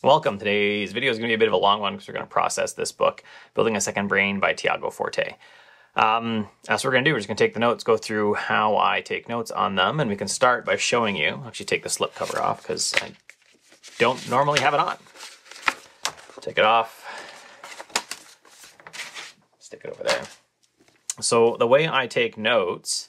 Welcome. Today's video is going to be a bit of a long one because we're going to process this book, Building a Second Brain by Tiago Forte. That's what we're going to do. We're just going to take the notes, go through how I take notes on them, and we can start by showing you. Actually, take the slip cover off because I don't normally have it on. Take it off. Stick it over there. So the way I take notes,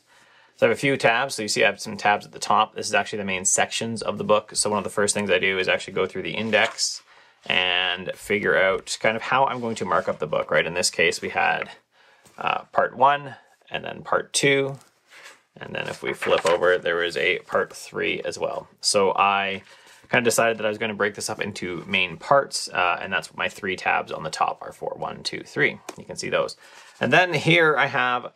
so I have a few tabs. So you see I have some tabs at the top. This is actually the main sections of the book. So one of the first things I do is actually go through the index and figure out kind of how I'm going to mark up the book, right? In this case, we had part 1 and then part 2. And then if we flip over, there is a part 3 as well. So I kind of decided that I was going to break this up into main parts, and that's what my 3 tabs on the top are for. 1, 2, 3. You can see those. And then here I have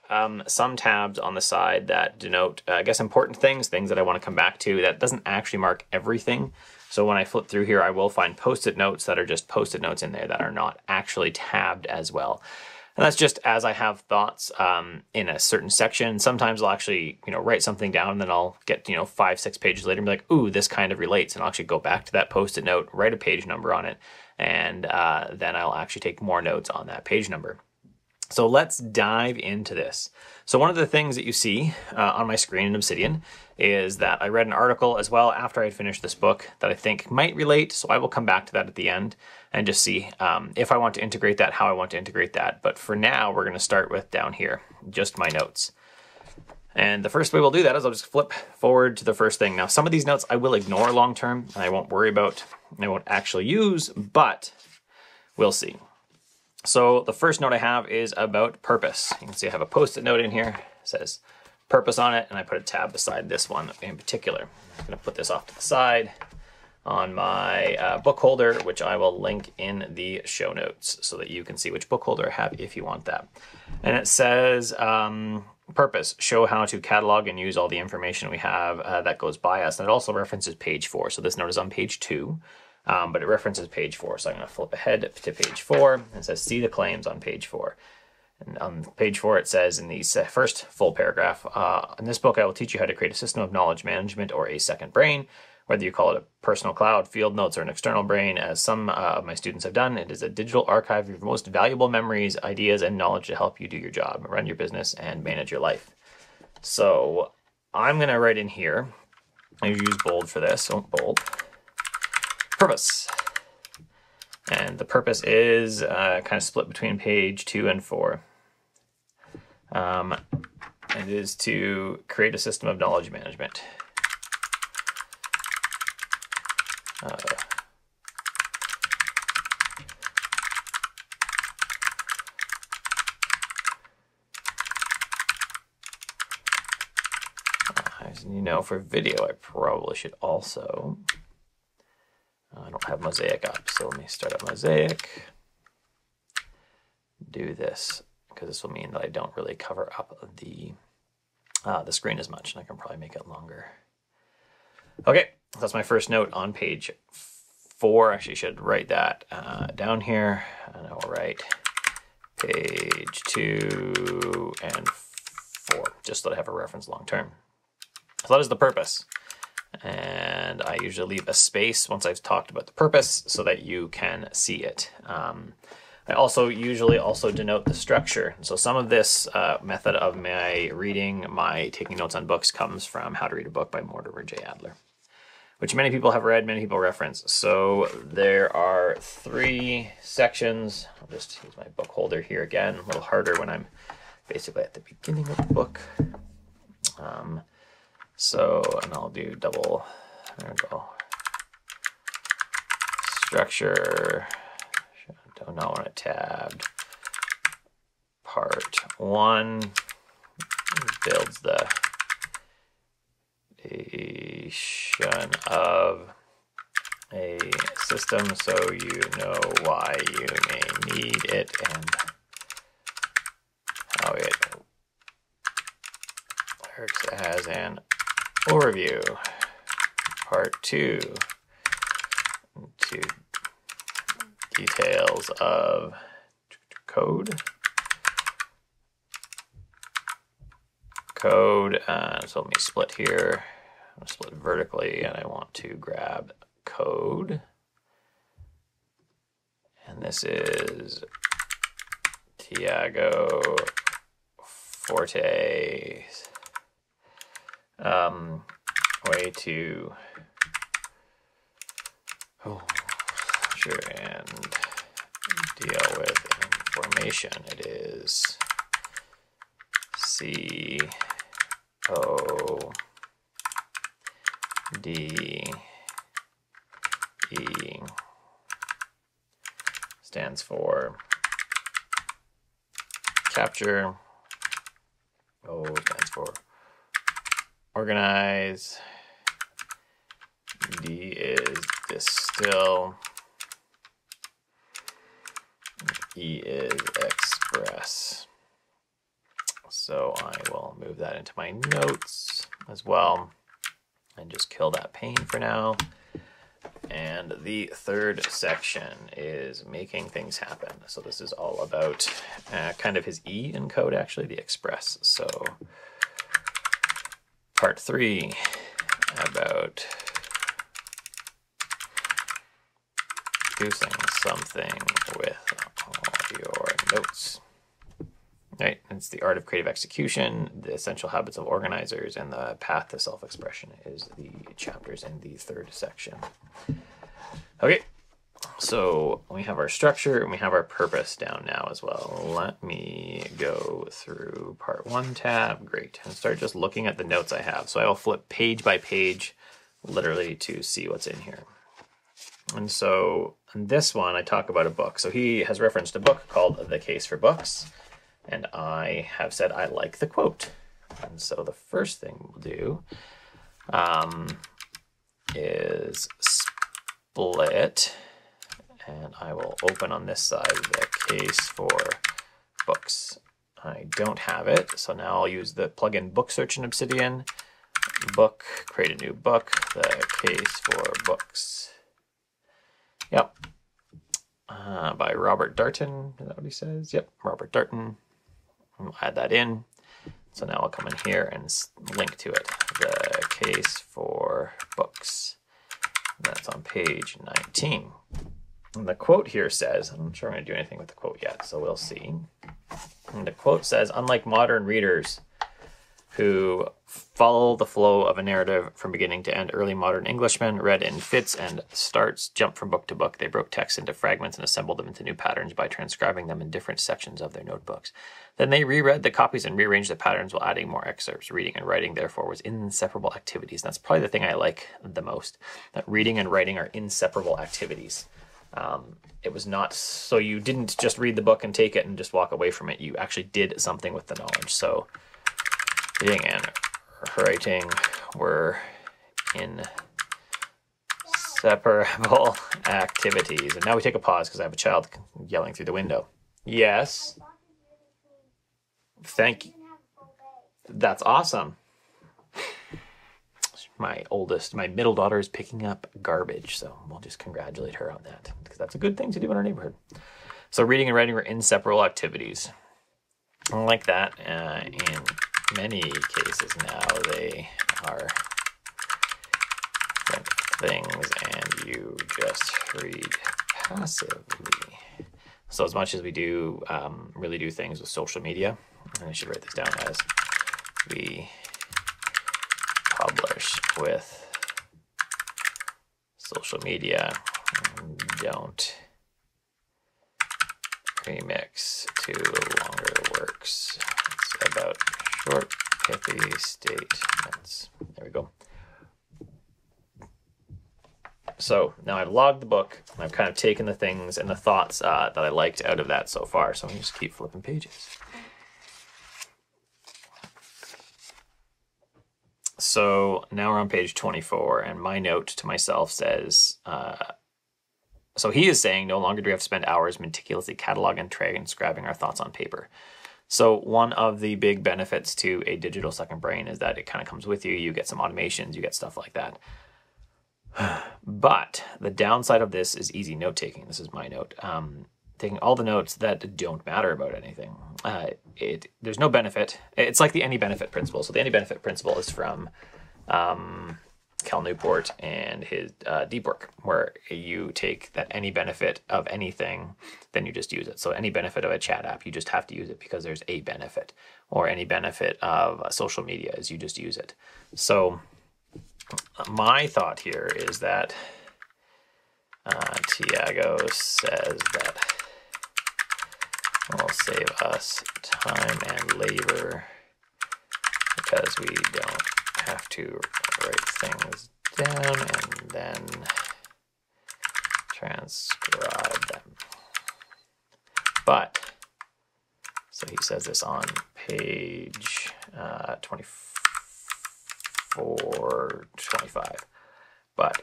some tabs on the side that denote, I guess, important things that I want to come back to. That doesn't actually mark everything. So when I flip through here, I will find post-it notes that are just post-it notes in there that are not actually tabbed as well. And that's just as I have thoughts in a certain section. Sometimes I'll actually, write something down, and then I'll get, 5, 6 pages later and be like, ooh, this kind of relates. And I'll actually go back to that post-it note, write a page number on it, and then I'll actually take more notes on that page number. So let's dive into this. So one of the things that you see on my screen in Obsidian is that I read an article as well after I had finished this book that I think might relate. So I will come back to that at the end and just see if I want to integrate that, how I want to integrate that. But for now, we're going to start with down here, just my notes. And the first way we'll do that is I'll just flip forward to the first thing. Now, some of these notes I will ignore long term, and I won't worry about, I won't actually use, but we'll see. So the first note I have is about purpose. You can see I have a post-it note in here. It says purpose on it, and I put a tab beside this one in particular. I'm going to put this off to the side on my book holder, which I will link in the show notes so that you can see which book holder I have if you want that. And it says purpose, show how to catalog and use all the information we have that goes by us. And it also references page 4. So this note is on page 2. But it references page 4, so I'm going to flip ahead to page 4, and it says, see the claims on page 4. And on page 4, it says in the first full paragraph, in this book, I will teach you how to create a system of knowledge management or a second brain, whether you call it a personal cloud, field notes, or an external brain, as some of my students have done. It is a digital archive of your most valuable memories, ideas, and knowledge to help you do your job, run your business, and manage your life. So I'm going to write in here, I use bold for this, so bold. Purpose. And the purpose is kind of split between page 2 and 4. It is to create a system of knowledge management. As you know, for video, I probably should also... I don't have Mosaic up, so let me start up Mosaic. Do this, because this will mean that I don't really cover up the screen as much, and I can probably make it longer. Okay, that's my first note on page 4. Actually, I should write that down here, and I will write page 2 and 4, just so that I have a reference long term. So that is the purpose. And I usually leave a space once I've talked about the purpose so that you can see it. I also usually denote the structure. So some of this method of my reading, my taking notes on books comes from How to Read a Book by Mortimer J. Adler, which many people have read, many people reference. So there are 3 sections. I'll just use my book holder here again, a little harder when I'm basically at the beginning of the book. And I'll do double, there we go. Structure, don't know when it tabbed. Part 1 builds the foundation of a system so you know why you may need it and how it works as an overview. Part 2, to details of code. So let me split here. I'm gonna split vertically, and I want to grab code. this is Tiago Forte. Way to and deal with information. It is CODE, stands for capture. O stands for organize. D is distill. E is express. So I will move that into my notes as well and just kill that pane for now. And the third section is making things happen. So this is all about kind of his E in code, actually, the express. So part 3 about producing something with all your notes. Right, it's the art of creative execution, the essential habits of organizers, and the path to self-expression is the chapters in the third section. Okay, so we have our structure and we have our purpose down now as well. Let me go through part 1 tab, great, and start just looking at the notes I have. So I will flip page by page, literally, to see what's in here. And so in this one, I talk about a book. So he has referenced a book called The Case for Books. And I have said I like the quote. And so the first thing we'll do is split. And I will open on this side The Case for Books. I don't have it, so now I'll use the plugin Book Search in Obsidian. Book, create a new book, The Case for Books. Yep. By Robert Darton. Is that what he says? Yep, Robert Darton. I'll add that in. So now I'll come in here and link to it. The Case for Books. That's on page 19. And the quote here says, I'm not sure I'm going to do anything with the quote yet, so we'll see. And the quote says, unlike modern readers who follow the flow of a narrative from beginning to end, early modern Englishmen read in fits and starts, jumped from book to book. They broke texts into fragments and assembled them into new patterns by transcribing them in different sections of their notebooks. Then they reread the copies and rearranged the patterns while adding more excerpts. Reading and writing, therefore, was inseparable activities. And that's probably the thing I like the most, that reading and writing are inseparable activities. It was not, so you didn't just read the book and take it and just walk away from it. You actually did something with the knowledge. So reading and writing were inseparable activities. And now we take a pause because I have a child yelling through the window. Yes. Thank you. That's awesome. My middle daughter is picking up garbage, so we'll just congratulate her on that because that's a good thing to do in our neighborhood. So reading and writing were inseparable activities. Like that, in many cases now, they are things and you just read passively. So as much as we do really do things with social media, and I should write this down as we publish with social media, don't remix to longer works. It's about short, pithy statements. There we go. So now I've logged the book. I've kind of taken the things and the thoughts that I liked out of that so far. So I'm going to just keep flipping pages. So now we're on page 24, and my note to myself says, so he is saying, no longer do we have to spend hours meticulously cataloging and transcribing our thoughts on paper. So one of the big benefits to a digital second brain is that it kind of comes with you. You get some automations, you get stuff like that. But the downside of this is easy note-taking. This is my note. Taking all the notes that don't matter about anything. There's no benefit. It's like the any benefit principle. So the any benefit principle is from Cal Newport and his deep work, where you take that any benefit of anything, then you just use it. So any benefit of a chat app, you just have to use it because there's a benefit, or any benefit of social media is you just use it. So my thought here is that Tiago says that will save us time and labor because we don't have to write things down and then transcribe them. But, so he says this on page 24, 25. But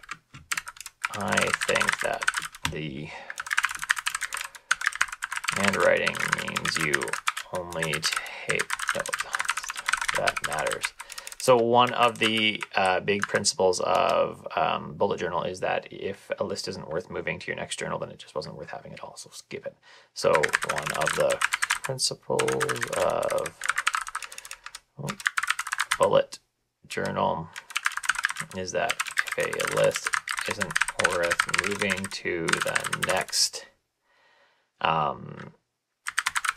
I think that the handwriting means you only take notes. That matters. So one of the big principles of bullet journal is that if a list isn't worth moving to your next journal, then it just wasn't worth having at all. So skip it. So one of the principles of bullet journal is that if a list isn't worth moving to the next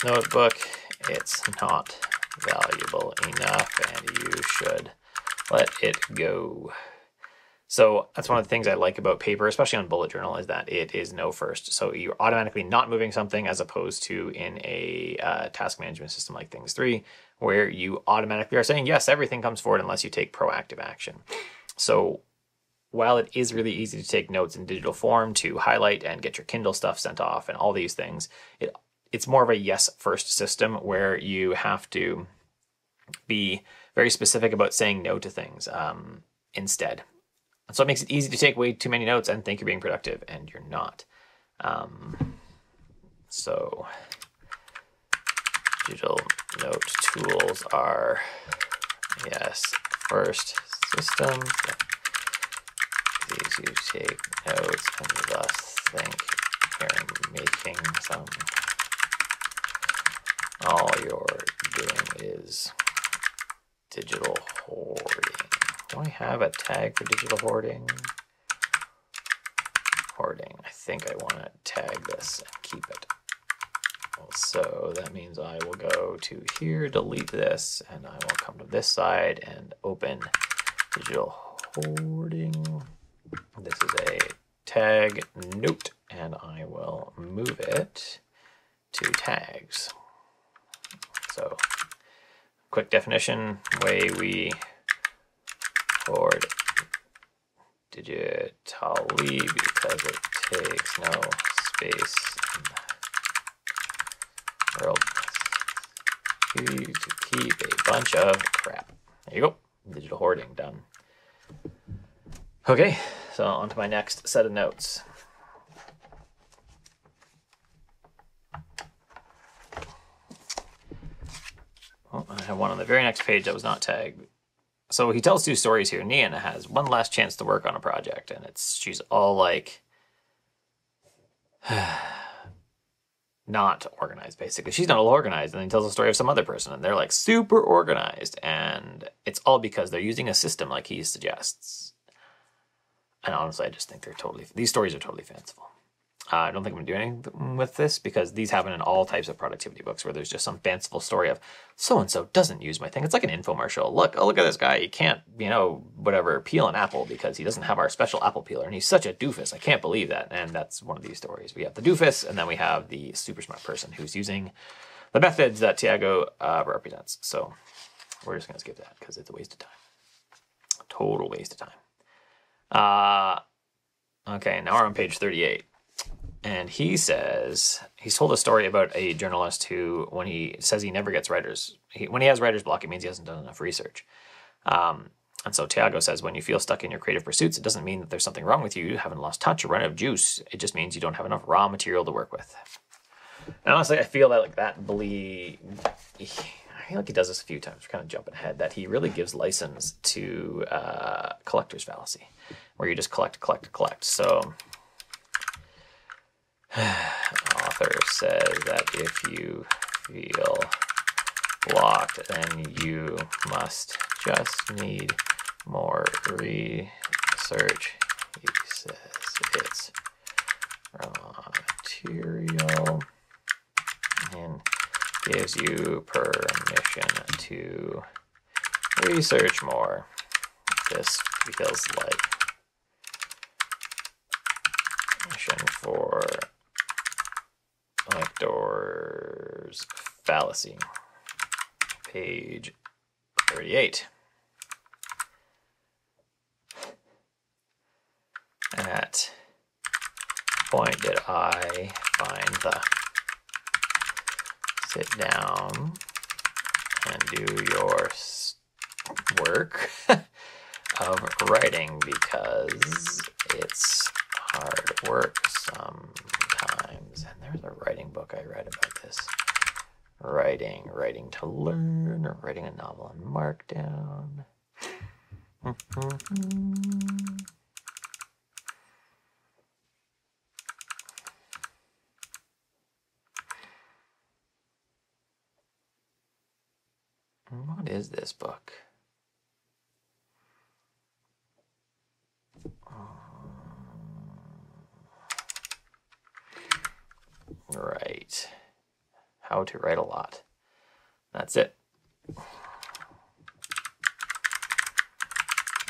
notebook, it's not valuable enough and you should let it go. So that's one of the things I like about paper, especially on bullet journal, is that it is no first. So you're automatically not moving something, as opposed to in a task management system like Things 3, where you automatically are saying, yes, everything comes forward unless you take proactive action. So while it is really easy to take notes in digital form, to highlight and get your Kindle stuff sent off and all these things, it's more of a yes first system where you have to be very specific about saying no to things instead. So it makes it easy to take way too many notes and think you're being productive, and you're not. So digital note tools are yes first systems. It's easy to take notes and thus think you're making some. All you're doing is digital hoarding. Do I have a tag for digital hoarding? Hoarding. I think I want to tag this and keep it. So that means I will go to here, delete this, and I will come to this side and open digital hoarding. This is a tag note, and I will move it to tags. So, quick definition, way we hoard digitally because it takes no space in the world to keep a bunch of crap. There you go, digital hoarding done. Okay, so on to my next set of notes. Oh, I have one on the very next page that was not tagged. So he tells two stories here. Nian has one last chance to work on a project, and she's all like not organized, basically. She's not all organized, and then he tells a story of some other person, and they're like super organized, and it's all because they're using a system like he suggests. And honestly, I just think these stories are totally fanciful. I don't think I'm going to do anything with this because these happen in all types of productivity books where there's just some fanciful story of so-and-so doesn't use my thing. It's like an infomercial. Look at this guy. He can't, peel an apple because he doesn't have our special apple peeler. And he's such a doofus. I can't believe that. And that's one of these stories. We have the doofus, and then we have the super smart person who's using the methods that Tiago represents. So we're just going to skip that because it's a waste of time. Total waste of time. Okay, now we're on page 38. And he says, he's told a story about a journalist who, when he says he never gets when he has writer's block, it means he hasn't done enough research. And so Tiago says, when you feel stuck in your creative pursuits, it doesn't mean that there's something wrong with you. You haven't lost touch or run out of juice. It just means you don't have enough raw material to work with. And honestly, I feel that I feel like he does this a few times. We're kind of jumping ahead, that he really gives license to collector's fallacy, where you just collect. So author says that if you feel blocked, then you must just need more research research. He says it's raw material and gives you permission to research more. This feels like permission for Lector's fallacy. Page 38. At point did I find the sit down and do your work of writing because it's hard work sometimes. And there's a writing book I read about this. Writing to learn, or writing a novel on Markdown. What is this book? Right. How to write a lot. That's it.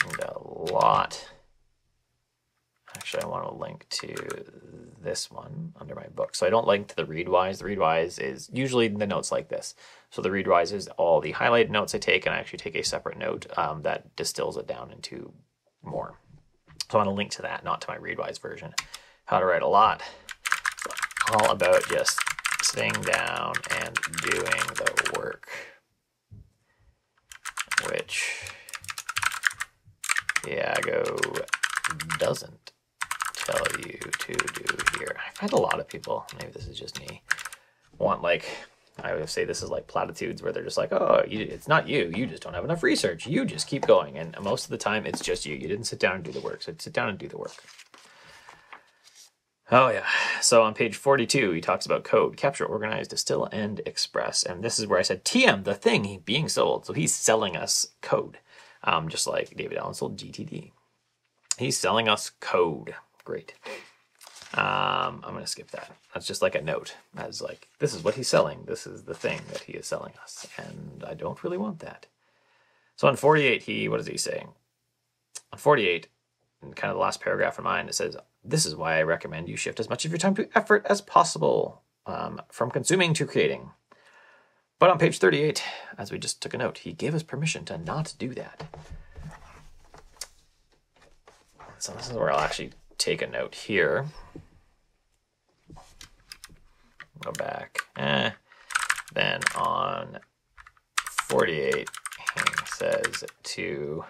And a lot. Actually, I want to link to this one under my book. So I don't link to the Readwise. The Readwise is usually the notes like this. So the Readwise is all the highlighted notes I take, and I actually take a separate note that distills it down into more. So I want to link to that, not to my Readwise version. How to write a lot. It's all about just sitting down and doing the work, which Tiago doesn't tell you to do here. I find a lot of people, maybe this is just me, want, like, I would say this is like platitudes where they're just like, oh, it's not you. You just don't have enough research. You just keep going. And most of the time, it's just you. You didn't sit down and do the work. So sit down and do the work. Oh, yeah. So on page 42, he talks about code. Capture, organize, distill, and express. And this is where I said TM, the thing being sold. So he's selling us code, just like David Allen sold GTD. He's selling us code. Great. I'm going to skip that. That's just like a note. As like, this is what he's selling. This is the thing that he is selling us. And I don't really want that. So on 48, what is he saying? On 48, in kind of the last paragraph of mine, it says, this is why I recommend you shift as much of your time to effort as possible from consuming to creating. But on page 38, as we just took a note, he gave us permission to not do that. So this is where I'll actually take a note here. Go back. Then on 48, he says to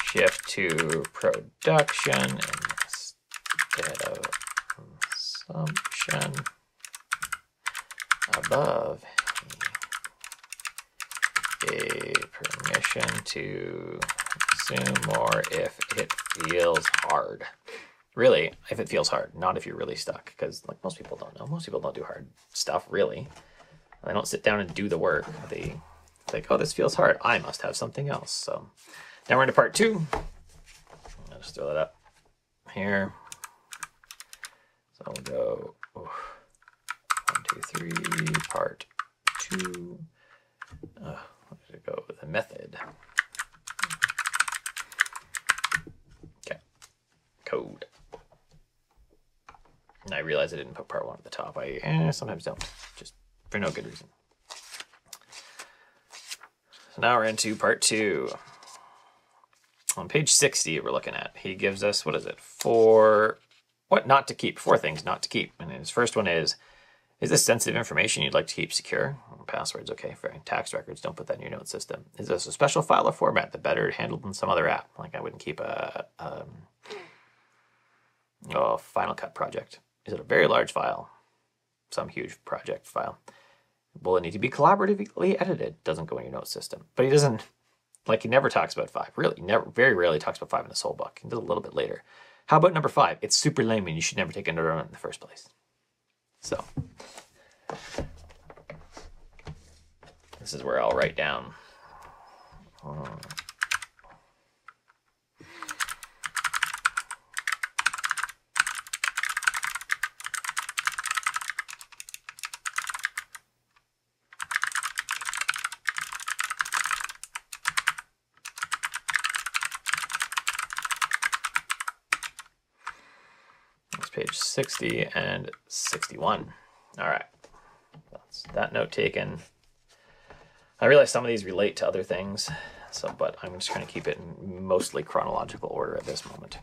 shift to production instead of consumption. Above, he gave permission to consume more if it feels hard. Really, if it feels hard, not if you're really stuck, because like most people don't know. Most people don't do hard stuff, really. They don't sit down and do the work. They think, oh, this feels hard. I must have something else. So now we're into part 2. I'll just throw that up here. So we'll go 1, 2, 3, part 2. Where did it go with the method? Okay, code. And I realized I didn't put part 1 at the top. I sometimes don't, just for no good reason. So now we're into part 2. On page 60, we're looking at, he gives us, what is it? 4 things not to keep. And his first one is this sensitive information you'd like to keep secure? Passwords, okay, fine. Tax records, don't put that in your note system. Is this a special file or format that better handled in some other app? Like I wouldn't keep a Final Cut project. Is it a very large file? Some huge project file. Will it need to be collaboratively edited? Doesn't go in your note system. But he doesn't, like he never talks about 5. Really, never, very rarely talks about 5 in this whole book. He does a little bit later. How about number 5? It's super lame and you should never take a note on it in the first place. So this is where I'll write down. page 60 and 61. All right, that's that note taken. I realize some of these relate to other things, but I'm just going to keep it in mostly chronological order at this moment.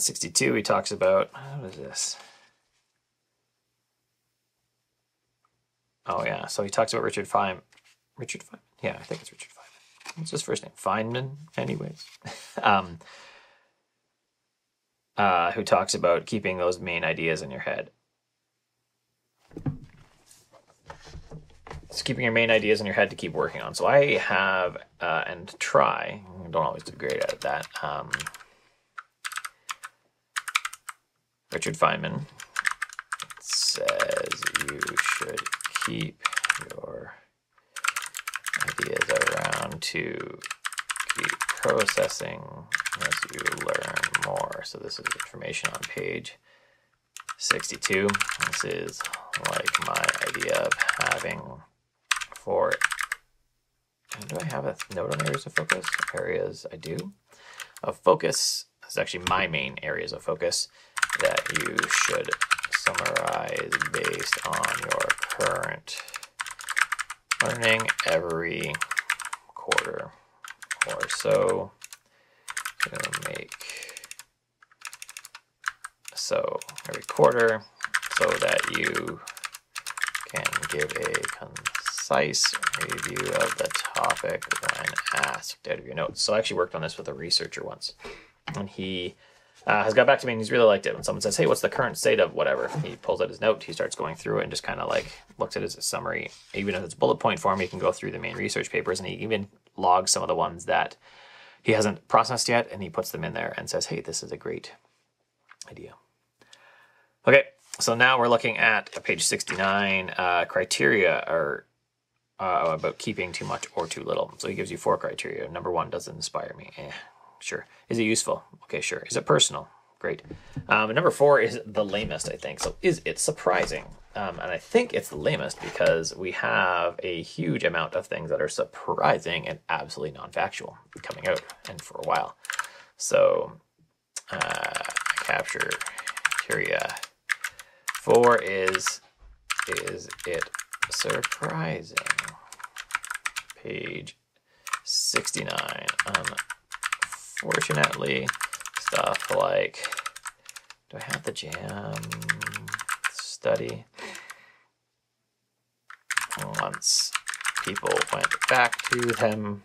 62, he talks about, what is this? Oh yeah, so he talks about Richard Feynman. Richard Feynman? Yeah, I think it's Richard Feynman. What's his first name? Feynman, anyways. Who talks about keeping those main ideas in your head. It's keeping your main ideas in your head to keep working on. So I have, and try, I don't always do great at that, Richard Feynman says you should keep your ideas around to keep processing as you learn more. So this is information on page 62. This is like my idea of having for, do I have a note on areas of focus? Areas I do. Of focus, this is actually my main areas of focus that you should summarize based on your current learning every quarter or so to make so every quarter so that you can give a concise review of the topic when asked out of your notes. So I actually worked on this with a researcher once, and he has got back to me and he's really liked it. When someone says, hey, what's the current state of whatever? He pulls out his note, he starts going through it and just kind of like looks at it as a summary. Even if it's bullet point form, he can go through the main research papers, and he even logs some of the ones that he hasn't processed yet, and he puts them in there and says, hey, this is a great idea. Okay, so now we're looking at page 69, criteria are about keeping too much or too little. So he gives you 4 criteria. Number 1, does it inspire me? Sure. Is it useful? Okay, sure. Is it personal? Great. Number 4 is the lamest, I think. So is it surprising? And I think it's the lamest because we have a huge amount of things that are surprising and absolutely non-factual coming out, and for a while. So capture criteria 4 is it surprising? Page 69. Unfortunately, stuff like, do I have the jam study? Once people went back to them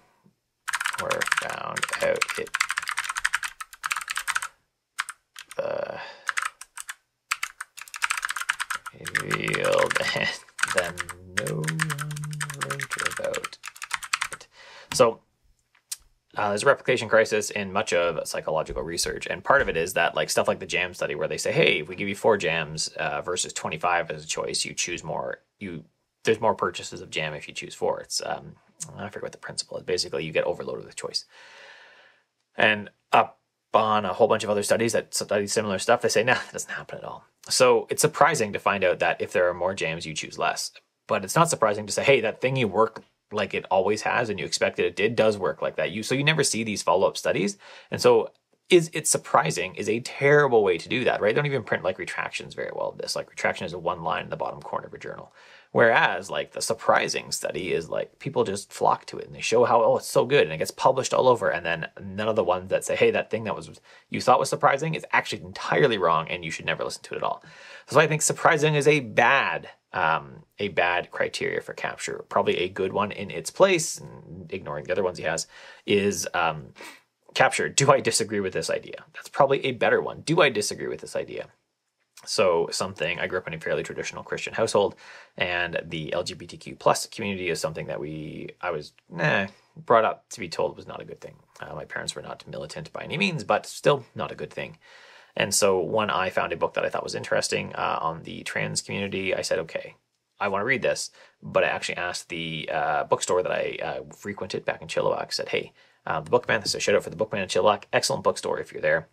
or found out it revealed, and then no one wrote about it. So there's a replication crisis in much of psychological research, and part of it is that like stuff like the jam study where they say, hey, if we give you 4 jams versus 25 as a choice, you choose more. There's more purchases of jam if you choose 4. It's I forget what the principle is. Basically, you get overloaded with choice. And up on a whole bunch of other studies that study similar stuff, they say, nah, that doesn't happen at all. So it's surprising to find out that if there are more jams, you choose less. But it's not surprising to say, hey, that thing you work like it always has and you expected it did does work like that. So you never see these follow-up studies. And so is it surprising is a terrible way to do that, right? They don't even print like retractions very well. This like retraction is a 1 line in the bottom corner of a journal. Whereas like the surprising study is like people just flock to it and they show how, oh, it's so good, and it gets published all over. And then none of the ones that say, hey, that thing that you thought was surprising is actually entirely wrong and you should never listen to it at all. So I think surprising is a bad criteria for capture. Probably a good one in its place, and ignoring the other ones he has, is capture. Do I disagree with this idea? That's probably a better one. Do I disagree with this idea? So I grew up in a fairly traditional Christian household, and the LGBTQ plus community is something that I was brought up to be told was not a good thing. My parents were not militant by any means, but still not a good thing. And so when I found a book that I thought was interesting on the trans community, I said, okay, I want to read this. But I actually asked the bookstore that I frequented back in Chilliwack, said, hey, the Bookman, this is a shout out for the Bookman in Chilliwack, excellent bookstore if you're there.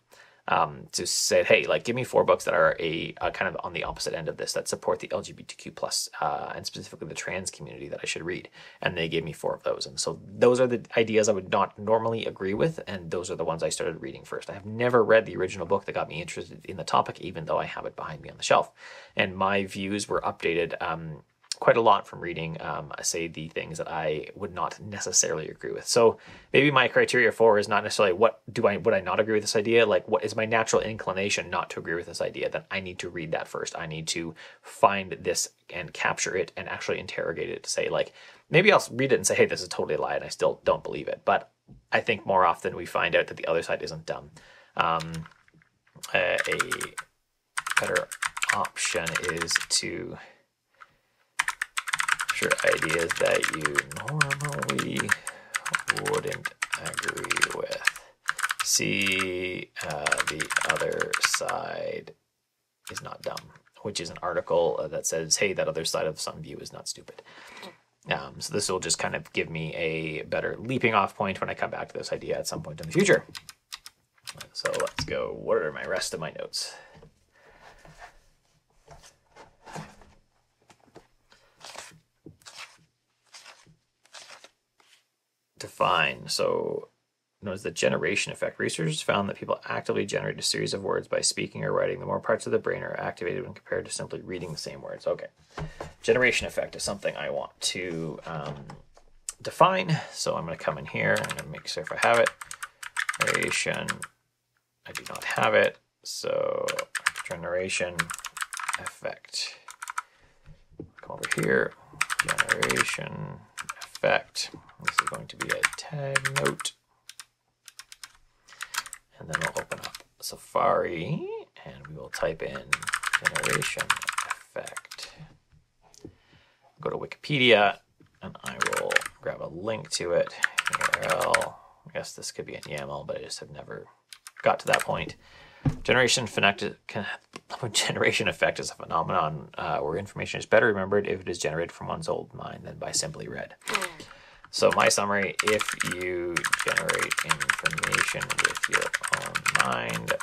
to say, hey, like give me 4 books that are a kind of on the opposite end of this, that support the LGBTQ plus and specifically the trans community that I should read. And they gave me 4 of those. And so those are the ideas I would not normally agree with, and those are the ones I started reading first. I have never read the original book that got me interested in the topic, even though I have it behind me on the shelf. And my views were updated quite a lot from reading, say, the things that I would not necessarily agree with. So maybe my criteria for is not necessarily would I not agree with this idea? Like, what is my natural inclination not to agree with this idea? Then I need to read that first. I need to find this and capture it and actually interrogate it to say, like, maybe I'll read it and say, hey, this is totally a lie, and I still don't believe it. But I think more often we find out that the other side isn't dumb. A better option is to sure ideas that you normally wouldn't agree with. See, the other side is not dumb, which is an article that says, hey, that other side of some view is not stupid. So this will just kind of give me a better leaping off point when I come back to this idea at some point in the future. So let's go. What are my rest of my notes? Define. So notice the generation effect. Researchers found that people actively generate a series of words by speaking or writing. The more parts of the brain are activated when compared to simply reading the same words. Okay. Generation effect is something I want to define. So I'm going to come in here. I'm going to make sure if I have it. Generation. I do not have it. So generation effect. Come over here. Generation effect. This is going to be a tag note. And then we'll open up Safari and we will type in generation effect. Go to Wikipedia and I will grab a link to it. URL. I guess this could be in YAML, but I just have never got to that point. Generation effect is a phenomenon where information is better remembered if it is generated from one's own mind than by simply read. So my summary, if you generate information with your own mind,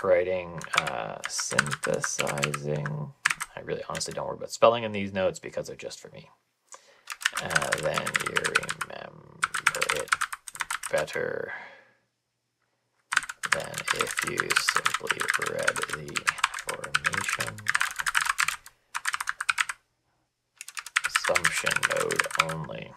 writing, synthesizing, I really honestly don't worry about spelling in these notes because they're just for me. Then you remember it better than if you simply read the information. Assumption node only.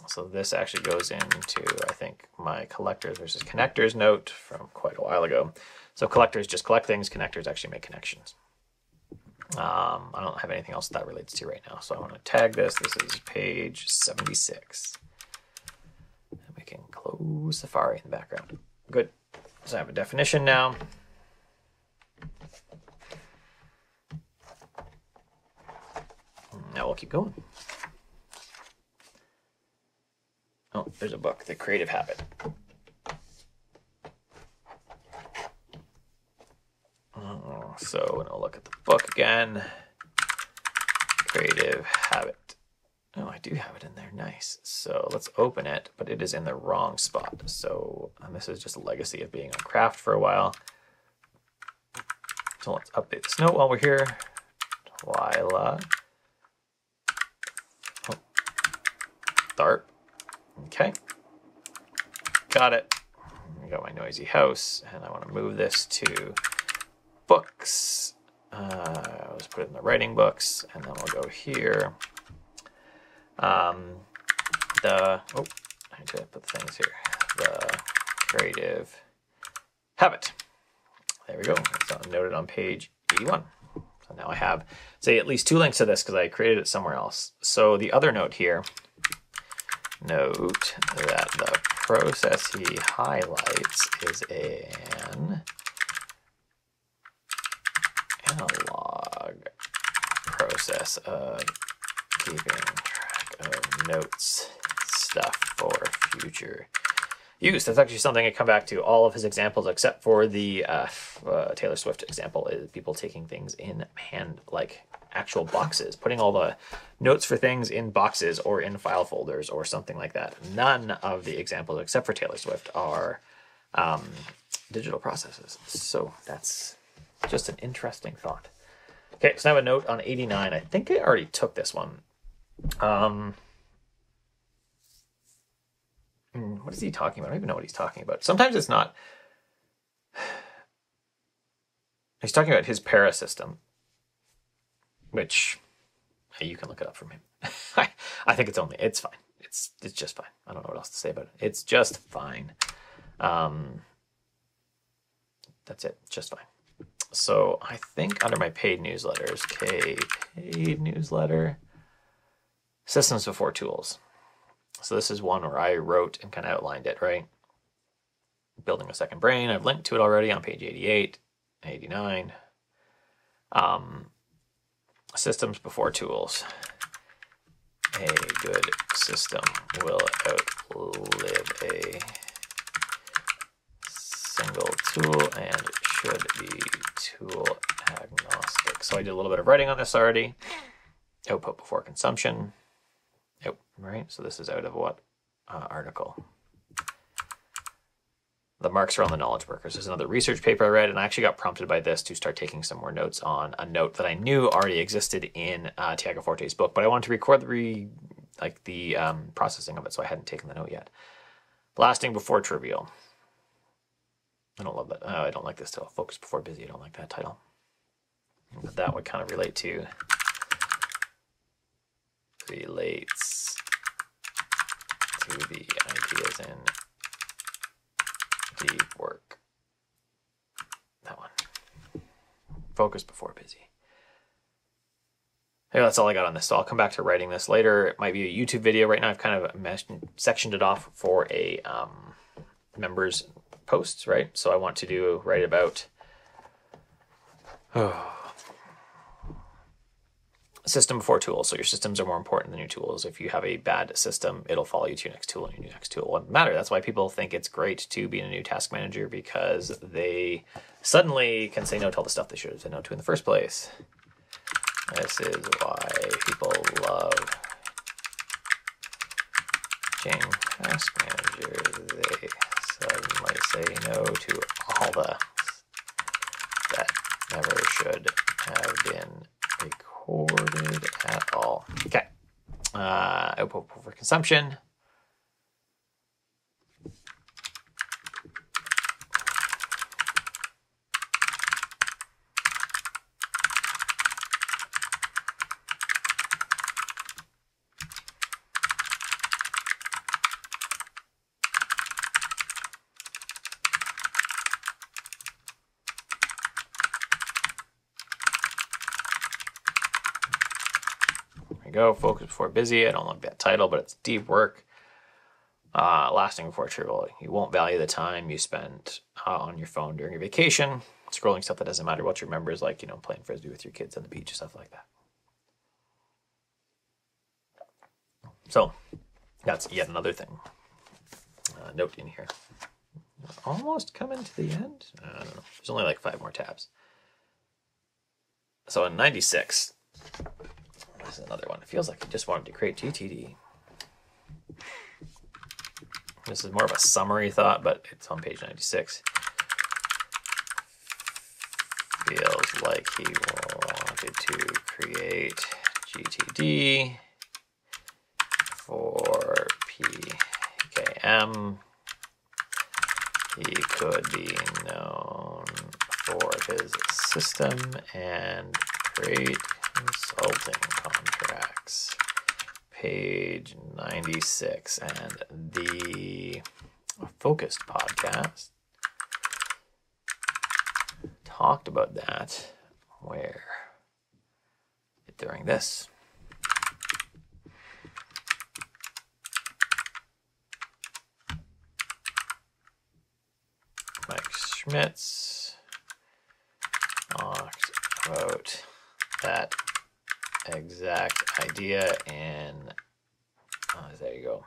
So this actually goes into, I think, my collectors versus connectors note from quite a while ago. So collectors just collect things, connectors actually make connections. I don't have anything else that relates to right now, so I want to tag this. This is page 76. And we can close Safari in the background. Good. So I have a definition now. Now we'll keep going. Oh, there's a book, The Creative Habit. So we'll look at the book again. Creative Habit. Oh, I do have it in there. Nice. So let's open it, but it is in the wrong spot. So this is just a legacy of being on Craft for a while. So let's update this note while we're here. Twyla. Start. Okay. Got it. I got my noisy house, and I want to move this to books. Let's put it in the writing books, and then we'll go here. I need to put the things here. The Creative Habit. There we go. It's noted on page 81. So now I have, say, at least 2 links to this because I created it somewhere else. So the other note here, note that the process he highlights is an analog process of keeping track of notes stuff for future use. That's actually something I come back to. All of his examples, except for the Taylor Swift example, is people taking things in hand, like actual boxes, putting all the notes for things in boxes or in file folders or something like that. None of the examples, except for Taylor Swift, are digital processes. So that's just an interesting thought. Okay, so now a note on 89. I think I already took this one. What is he talking about? I don't even know what he's talking about. Sometimes it's not. He's talking about his para system, which you can look it up for me. I think it's fine. It's just fine. I don't know what else to say about it. It's just fine. That's it. Just fine. So I think under my paid newsletters, paid newsletter, systems before tools. So this is one where I wrote and kind of outlined it, right? Building a second brain. I've linked to it already on page 88, 89. Systems before tools. A good system will outlive a single tool and should be tool agnostic. So I did a little bit of writing on this already. Output before consumption. Oh, right. So this is out of what article? The marks are on the knowledge workers. There's another research paper I read, and I actually got prompted by this to start taking some more notes on a note that I knew already existed in Tiago Forte's book, but I wanted to record the processing of it, so I hadn't taken the note yet. Lasting before trivial. I don't love that. I don't like this title. Focus before busy. I don't like that title. But that would kind of relate to the ideas in deep work. That one. Focus before busy. Hey, that's all I got on this. So I'll come back to writing this later. It might be a YouTube video. Right now I've kind of sectioned it off for a members posts, right? So I want to write about system before tools. So your systems are more important than your tools. If you have a bad system, it'll follow you to your next tool, and your next tool won't matter. That's why people think it's great to be in a new task manager, because they suddenly can say no to all the stuff they should have said no to in the first place. This is why people love changing task managers. They suddenly say no to all the that never should have been recorded at all. Okay. Output for consumption. Go. Focus before busy. I don't like that title, but it's deep work. Lasting before trivial. You won't value the time you spend on your phone during your vacation, scrolling stuff that doesn't matter what you remember, is like, playing frisbee with your kids on the beach, stuff like that. So that's yet another thing. Note in here. Almost coming to the end. I don't know. There's only like 5 more tabs. So in 96. This is another one. It feels like I just wanted to create GTD. This is more of a summary thought, but it's on page 96. Feels like he wanted to create GTD for PKM. He could be known for his system and great consulting contracts. Page 96, and the Focused podcast talked about that where during this. Mike Schmitz talked about that exact idea in there you go.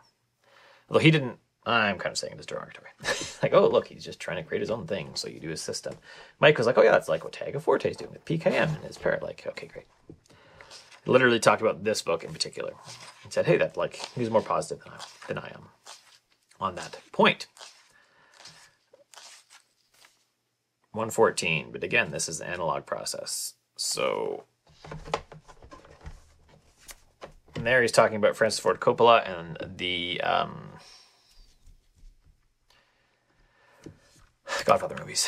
Although he didn't I'm kind of saying it as derogatory. Like, oh, look, he's just trying to create his own thing, so you do his system. Mike was like, oh, yeah, that's like what Tiago Forte is doing with PKM and his parrot. Like, okay, great. He literally talked about this book in particular. He said, hey, that like he was more positive than I am on that point. 114, but again, this is an analog process. So and there he's talking about Francis Ford Coppola and the Godfather movies.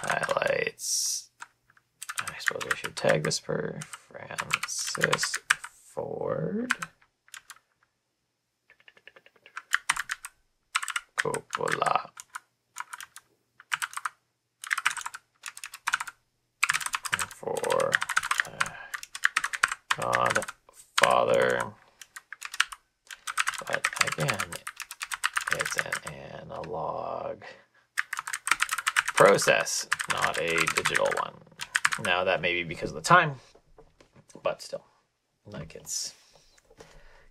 Highlights. I suppose I should tag this for Francis Ford Coppola. For Godfather, but again, it's an analog process, not a digital one. Now that may be because of the time, but still, like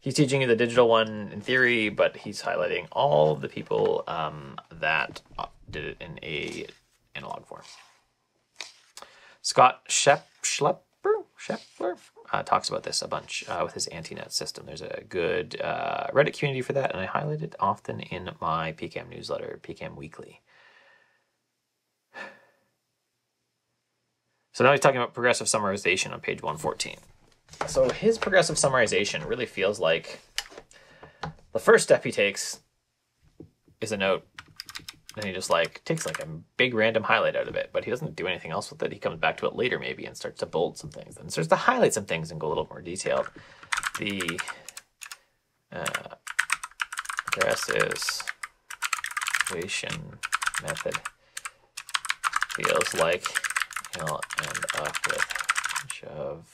he's teaching you the digital one in theory, but he's highlighting all of the people that did it in a analog form. Scott Scheffler talks about this a bunch with his AntiNet system. There's a good Reddit community for that, and I highlight it often in my PKM newsletter, PKM Weekly. So now he's talking about progressive summarization on page 114. So his progressive summarization really feels like the first step he takes is a note. And he just like takes like a big random highlight out of it, but he doesn't do anything else with it. He comes back to it later maybe and starts to bold some things and starts to highlight some things and go a little more detailed. The progressive summarization method feels like he'll end up with a bunch of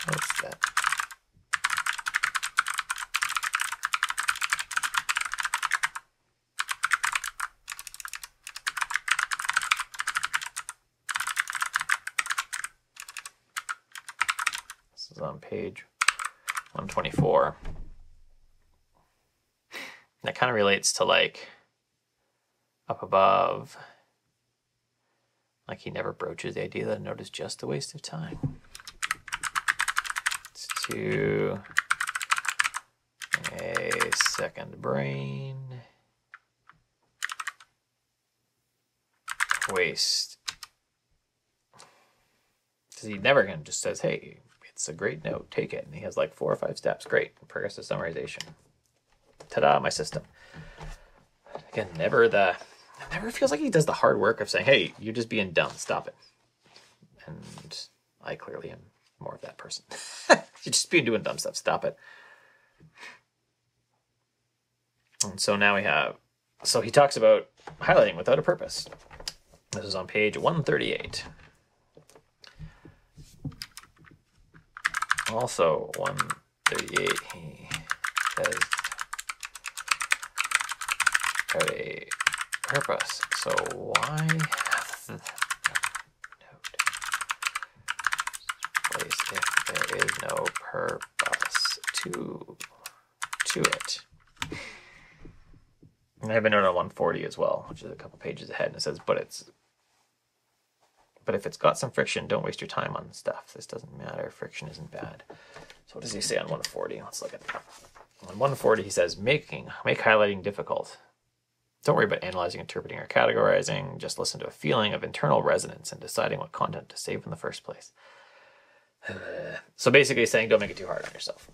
notes that is on page 124. That kind of relates to like up above. Like he never broaches the idea that a note is just a waste of time. It's to a second brain. Waste. Because he never can just says, hey, it's a great note, take it. And he has like 4 or 5 steps. Great. Progressive summarization. Ta-da, my system. Again, it never feels like he does the hard work of saying, hey, you're just being dumb, stop it. And I clearly am more of that person. You're just being doing dumb stuff, stop it. And so now so he talks about highlighting without a purpose. This is on page 138. Also, 138, he says, got a purpose. So why have the note place if there is no purpose to it? And I have a note on 140 as well, which is a couple pages ahead, and it says, but if it's got some friction, don't waste your time on stuff. This doesn't matter. Friction isn't bad. So what does he say on 140? Let's look at it. On 140, he says, make highlighting difficult. Don't worry about analyzing, interpreting, or categorizing. Just listen to a feeling of internal resonance and deciding what content to save in the first place. So basically saying, don't make it too hard on yourself.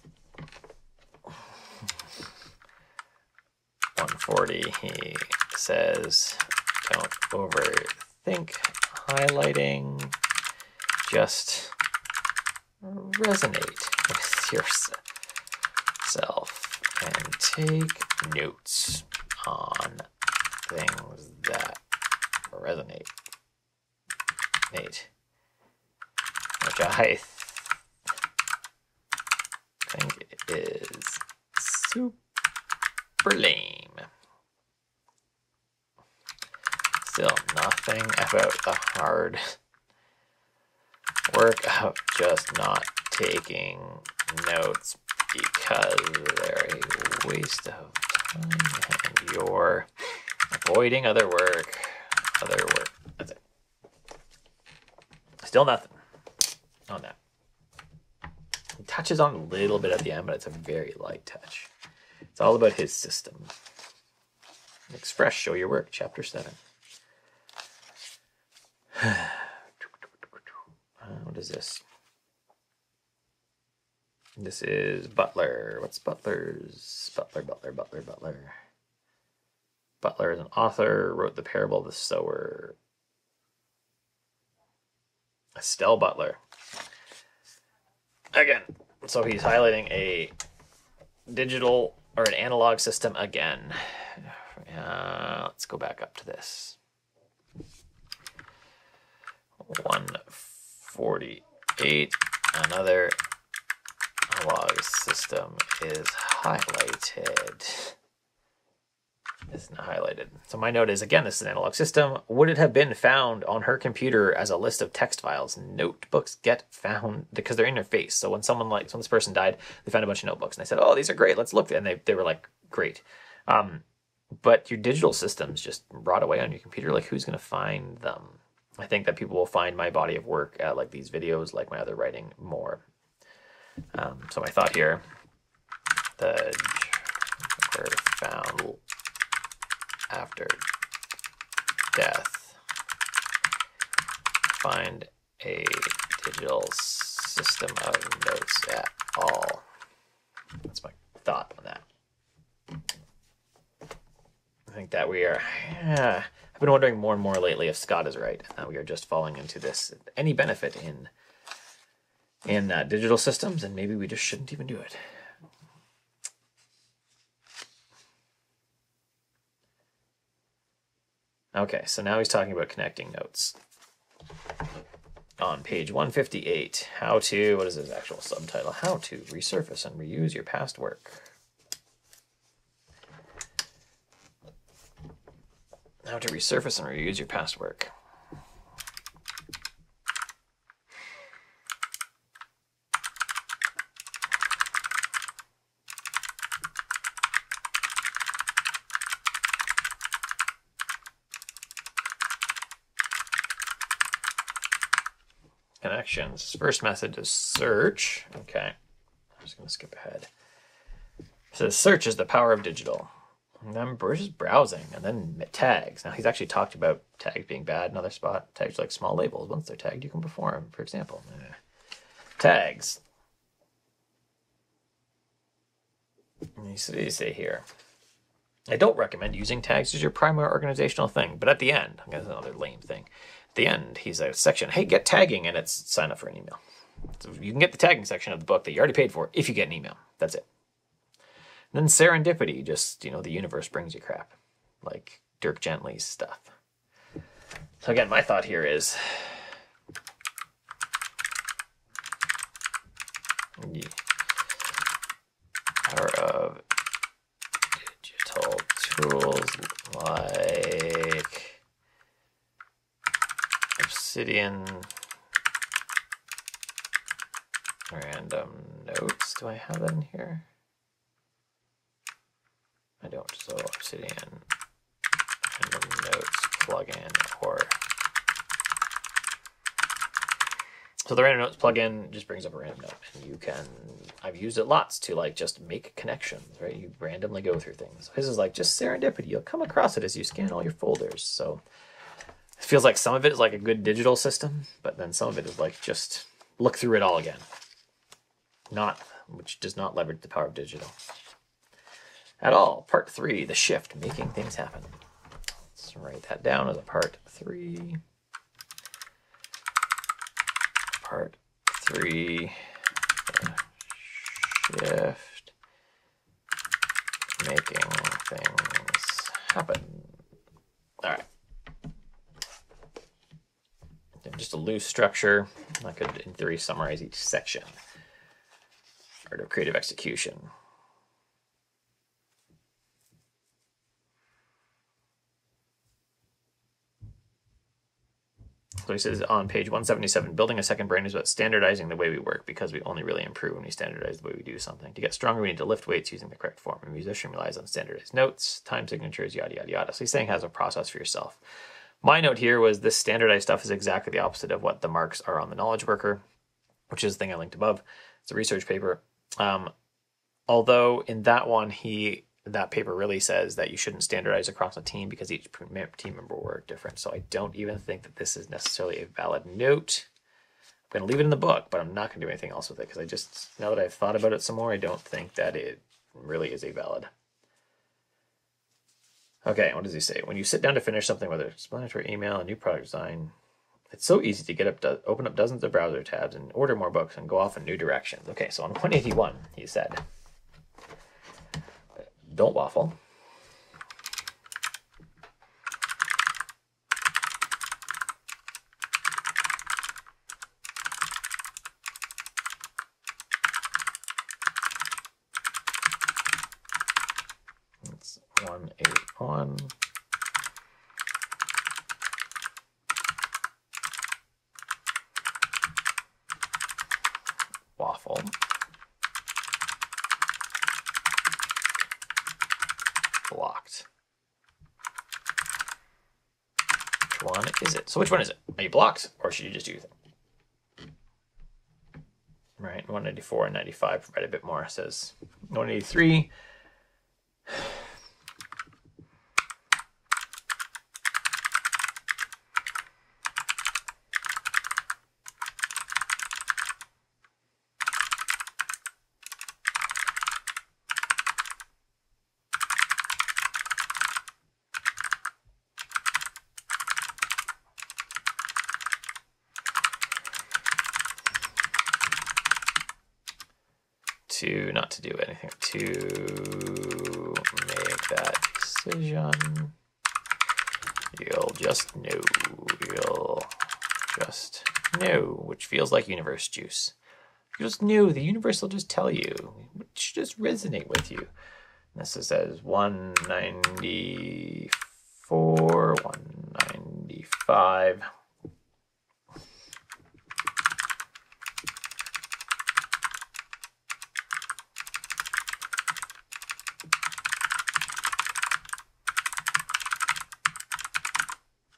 140, he says, don't overthink highlighting, just resonate with yourself and take notes on things that resonate. Which I think is super lame. Still nothing about the hard work of just not taking notes because they're a waste of And you're avoiding other work. That's it. Still nothing on that. He touches on a little bit at the end, but it's a very light touch. It's all about his system. Express, show your work, chapter 7. What is this? This is Butler. What's Butler's? Butler. Butler is an author, wrote The Parable of the Sower. Estelle Butler. Again, so he's highlighting a digital or an analog system again. Let's go back up to this. 148. Another analog system is highlighted. It's not highlighted. So my note is, again, this is an analog system. Would it have been found on her computer as a list of text files? Notebooks get found because they're in your face. So when someone when this person died, they found a bunch of notebooks and they said, oh, these are great, let's look. And they were like, great. But your digital systems just rot away on your computer. Like, who's going to find them? I think that people will find my body of work at like these videos, like my other writing, more. So my thought here, the were found after death. Find a digital system of notes at all. That's my thought on that. I think that we are, I've been wondering more and more lately if Scott is right. We are just falling into this, any benefit in digital systems, and maybe we just shouldn't even do it. Okay, so now he's talking about connecting notes. On page 158, how to, what is his actual subtitle? How to resurface and reuse your past work. How to resurface and reuse your past work. Connections. First method is search. Okay, I'm just going to skip ahead. It says search is the power of digital. And then we're just browsing, and then tags. Now he's actually talked about tags being bad. Another spot, tags are like small labels. Once they're tagged, you can perform. For example, tags. You say here. I don't recommend using tags as your primary organizational thing, but at the end, I guess another lame thing. At the end, he's a section, hey, get tagging, and it's sign up for an email. So you can get the tagging section of the book that you already paid for if you get an email. That's it. And then serendipity, just, the universe brings you crap, like Dirk Gently's stuff. So again, my thought here is, the power of digital tools like Obsidian, random notes. Do I have that in here? I don't. So Obsidian, random notes plugin, or so the random notes plugin just brings up a random note, and you can. I've used it lots to like just make connections, right? You randomly go through things. This is like just serendipity. You'll come across it as you scan all your folders. So it feels like some of it is like a good digital system, but then some of it is like just look through it all again. Which does not leverage the power of digital at all. Part 3, the shift, making things happen. Let's write that down as a part 3. Part 3, shift, making things happen. All right. Just a loose structure. I could, in theory, summarize each section. Art of creative execution. So he says on page 177, building a second brain is about standardizing the way we work because we only really improve when we standardize the way we do something. To get stronger, we need to lift weights using the correct form. A musician relies on standardized notes, time signatures, yada, yada, yada. So he's saying has a process for yourself. My note here was this standardized stuff is exactly the opposite of what the marks are on the knowledge worker, which is the thing I linked above. It's a research paper. Although in that one, that paper really says that you shouldn't standardize across a team because each team member will work different. So I don't even think that this is necessarily a valid note. I'm going to leave it in the book, but I'm not going to do anything else with it because I just, now that I've thought about it some more, I don't think that it really is a valid. Okay, what does he say? When you sit down to finish something, whether it's explanatory email, a new product design, it's so easy to get up, open up dozens of browser tabs and order more books and go off in new directions. Okay, so on 181, he said, don't waffle. That's 181. Waffle. Blocked. Which one is it? So which one is it? Are you blocked or should you just do your thing? Right, 194 and 95 provide a bit more. It says 183. Not to do anything, to make that decision. You'll just know, which feels like universe juice. You just knew, the universe will just tell you, which just resonate with you. And this says 194, 195.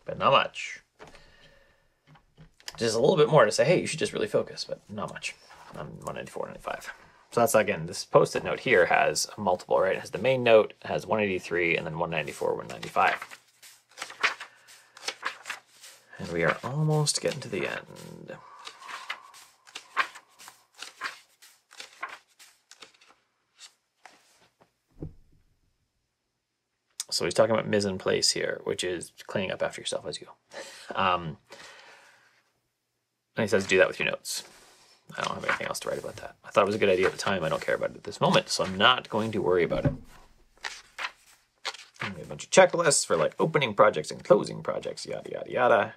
But not much. Just a little bit more to say, hey, you should just really focus, but not much. I'm 194, 195. So that's, again, this post-it note here has a multiple, right? It has the main note, it has 183, and then 194, 195. And we are almost getting to the end. So he's talking about mise en place here, which is cleaning up after yourself as you go. And he says do that with your notes. I don't have anything else to write about that. I thought it was a good idea at the time. I don't care about it at this moment, so I'm not going to worry about it. And we have a bunch of checklists for like opening projects and closing projects, yada, yada, yada.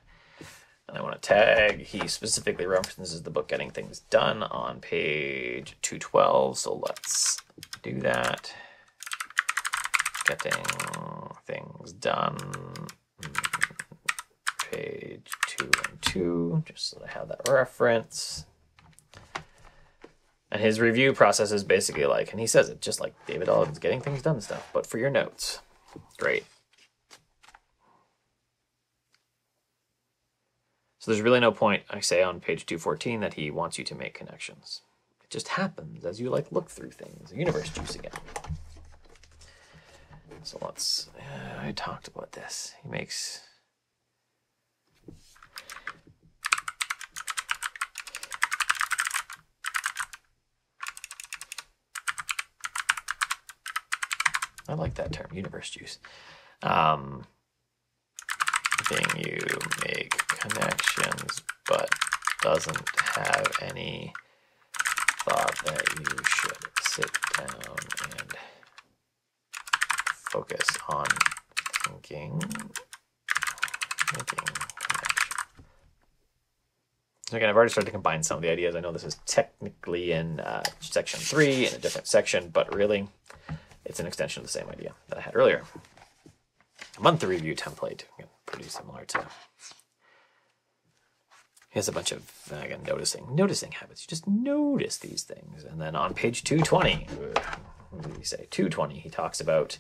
And I want to tag, he specifically references the book Getting Things Done on page 212, so let's do that. Getting Things Done, page 212, just so I have that reference. And his review process is basically like, and he says it just like David Allen's Getting Things Done stuff, but for your notes. Great. So there's really no point, I say on page 214, that he wants you to make connections. It just happens as you like look through things. Universe juice again. So let's, I talked about this. He makes, I like that term, universe juice. Thing you make connections, but doesn't have any thought that you should sit down and focus on making connection. So again, I've already started to combine some of the ideas. I know this is technically in section 3 in a different section, but really it's an extension of the same idea that I had earlier. A monthly review template, again, pretty similar to Here's a bunch of, again, noticing habits. You just notice these things. And then on page 220, what did he say? 220, he talks about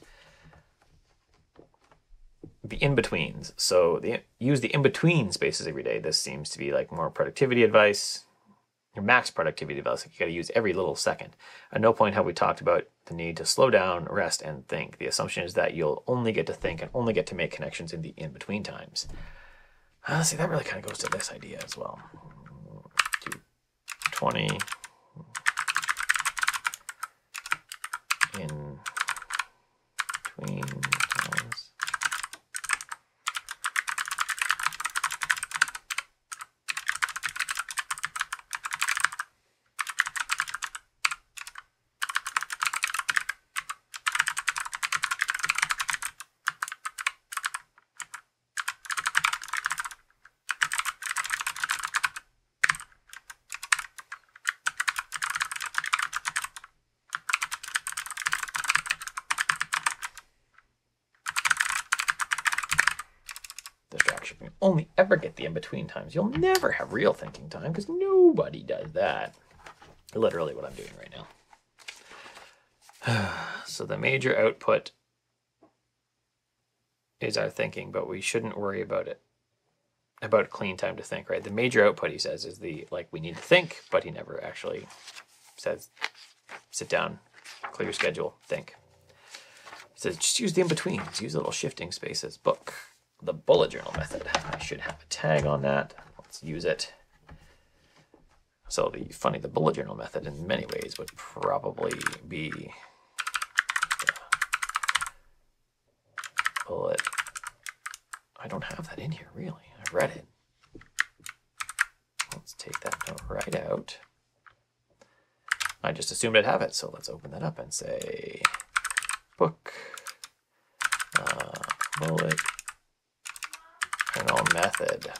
the in-betweens. So use the in-between spaces every day. This seems to be like more productivity advice, your max productivity advice. Like you got to use every little second. At no point have we talked about the need to slow down, rest, and think. The assumption is that you'll only get to think and only get to make connections in the in-between times. See, that really kind of goes to this idea as well. 220 in between times. Distraction. You only ever get the in-between times. You'll never have real thinking time because nobody does that. Literally what I'm doing right now. So the major output is our thinking, but we shouldn't worry about it. About clean time to think, right? The major output, he says, is the, like, we need to think, but he never actually says, sit down, clear your schedule, think. He says, just use the in-betweens, use little shifting spaces. Book. The bullet journal method. I should have a tag on that. Let's use it. So the bullet journal method in many ways would probably be the bullet. I don't have that in here, really. I've read it. Let's take that note right out. I just assumed I'd have it, so let's open that up and say book bullet journal method.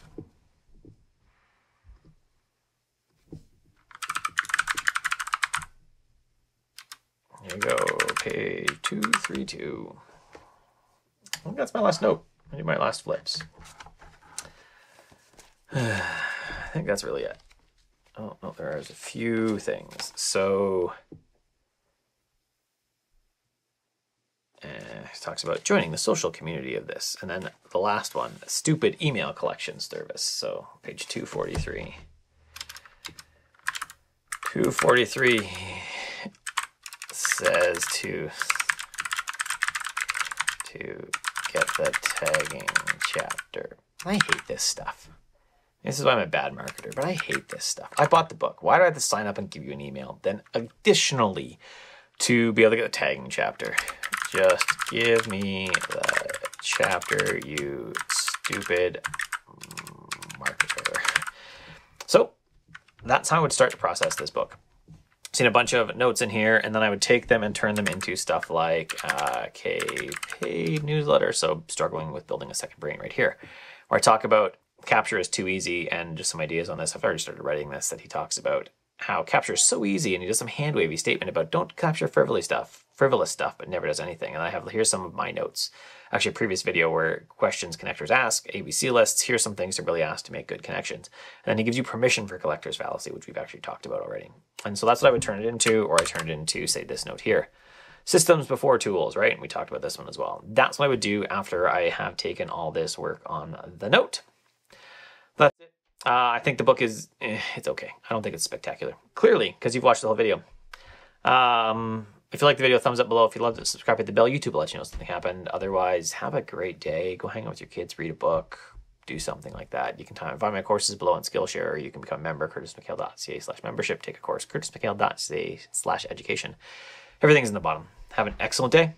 Here you go, page 232. I think that's my last note. I do my last flips. I think that's really it. Oh, no, there's a few things. So, he talks about joining the social community of this. And then the last one, a stupid email collection service. So page 243. 243 says to get the tagging chapter. I hate this stuff. This is why I'm a bad marketer, but I hate this stuff. I bought the book. Why do I have to sign up and give you an email? Then additionally, to be able to get the tagging chapter. Just give me the chapter, you stupid marketer. So that's how I would start to process this book. Seen a bunch of notes in here, and then I would take them and turn them into stuff like paid newsletter. So struggling with building a second brain right here, where I talk about capture is too easy and just some ideas on this. I've already started writing this, that he talks about how capture is so easy, and he does some hand-wavy statement about don't capture frivolous stuff, but never does anything. And I have, here's some of my notes. Actually, a previous video where questions connectors ask, ABC lists, here's some things to really ask to make good connections. And then he gives you permission for collector's fallacy, which we've actually talked about already. And so that's what I would turn it into, or I turn it into, say, this note here. Systems before tools, right? And we talked about this one as well. That's what I would do after I have taken all this work on the note. That's it. I think the book is, it's okay. I don't think it's spectacular. Clearly, because you've watched the whole video. If you like the video, thumbs up below. If you loved it, subscribe, hit the bell. YouTube will let you know something happened. Otherwise, have a great day. Go hang out with your kids, read a book, do something like that. You can find my courses below on SkillShare, or you can become a member, curtismchale.ca/membership. Take a course, curtismchale.ca/education. Everything's in the bottom. Have an excellent day.